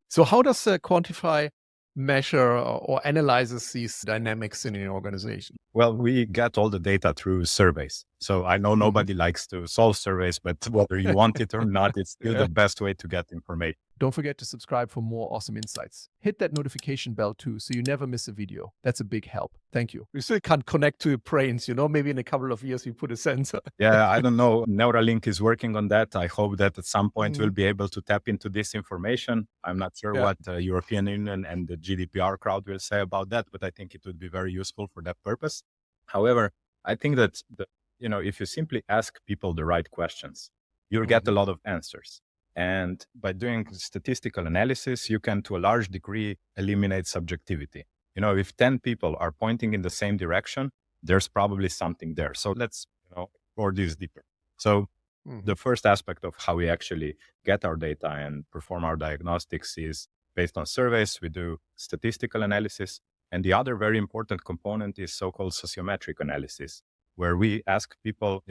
So how does Quantify measure or analyzes these dynamics in an organization? Well, we get all the data through surveys. So I know nobody likes to solve surveys, but whether you want it or not, it's still the best way to get information. Don't forget to subscribe for more awesome insights. Hit that notification bell too, so you never miss a video. That's a big help. Thank you. We still can't connect to your brains, maybe in a couple of years we put a sensor. Yeah, I don't know. Neuralink is working on that. I hope that at some point we'll be able to tap into this information. I'm not sure what the European Union and the GDPR crowd will say about that, but I think it would be very useful for that purpose. However, I think that, if you simply ask people the right questions, you'll get a lot of answers. And by doing statistical analysis, you can, to a large degree, eliminate subjectivity. If 10 people are pointing in the same direction, there's probably something there. So let's explore this deeper. So the first aspect of how we actually get our data and perform our diagnostics is based on surveys. We do statistical analysis. And the other very important component is so-called sociometric analysis, where we ask people,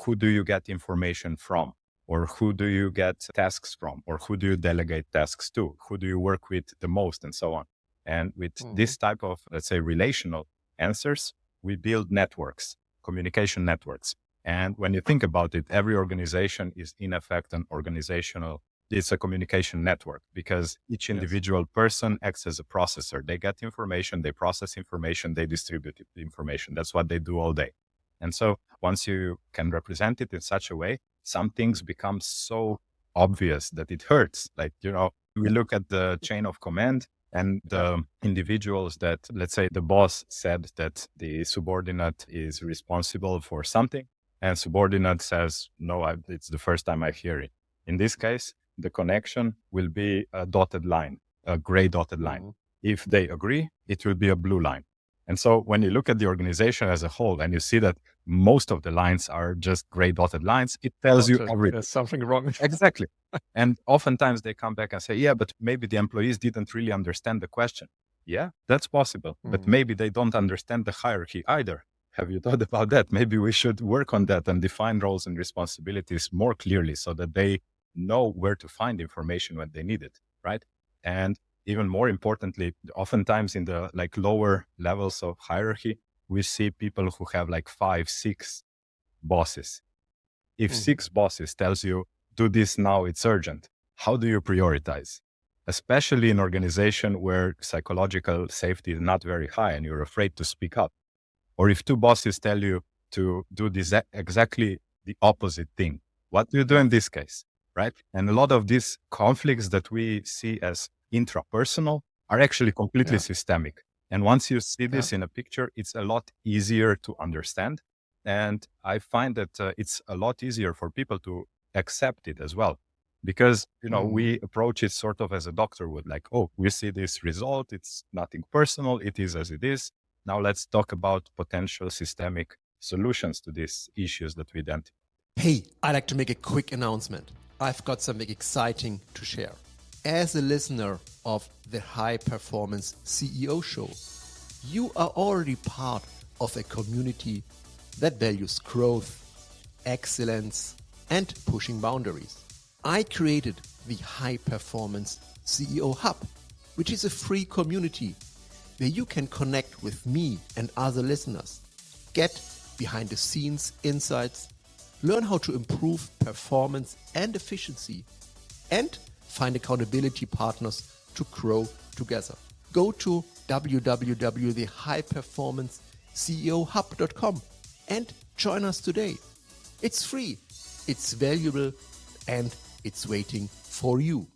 who do you get information from? Or who do you get tasks from? Or who do you delegate tasks to? Who do you work with the most? And so on. And with this type of, let's say, relational answers, we build networks, communication networks. And when you think about it, every organization is in effect it's a communication network, because each individual person acts as a processor. They get information, they process information, they distribute the information. That's what they do all day. And so once you can represent it in such a way, some things become so obvious that it hurts. Like, we look at the chain of command and the individuals that, let's say the boss said that the subordinate is responsible for something, and subordinate says, no, it's the first time I hear it. In this case, the connection will be a dotted line, a gray dotted line. If they agree, it will be a blue line. And so when you look at the organization as a whole and you see that most of the lines are just gray dotted lines, it tells you everything. There's something wrong. Exactly. And oftentimes they come back and say, yeah, but maybe the employees didn't really understand the question. Yeah, that's possible. But maybe they don't understand the hierarchy either. Have you thought about that? Maybe we should work on that and define roles and responsibilities more clearly so that they know where to find information when they need it, right? And even more importantly, oftentimes in the lower levels of hierarchy, we see people who have 5, 6 bosses. If 6 bosses tells you, do this now, it's urgent, how do you prioritize? Especially in organization where psychological safety is not very high and you're afraid to speak up. Or if 2 bosses tell you to do this exactly the opposite thing, what do you do in this case, right? And a lot of these conflicts that we see as intrapersonal are actually completely systemic. And once you see this in a picture, it's a lot easier to understand. And I find that it's a lot easier for people to accept it as well. Because, we approach it sort of as a doctor would, we see this result, it's nothing personal, it is as it is. Now let's talk about potential systemic solutions to these issues that we identify. Hey, I'd like to make a quick announcement. I've got something exciting to share. As a listener of the High Performance CEO Show, you are already part of a community that values growth, excellence, and pushing boundaries. I created the High Performance CEO Hub, which is a free community where you can connect with me and other listeners, get behind the scenes insights, learn how to improve performance and efficiency, and find accountability partners to grow together. Go to www.thehighperformanceceohub.com and join us today. It's free, it's valuable, and it's waiting for you.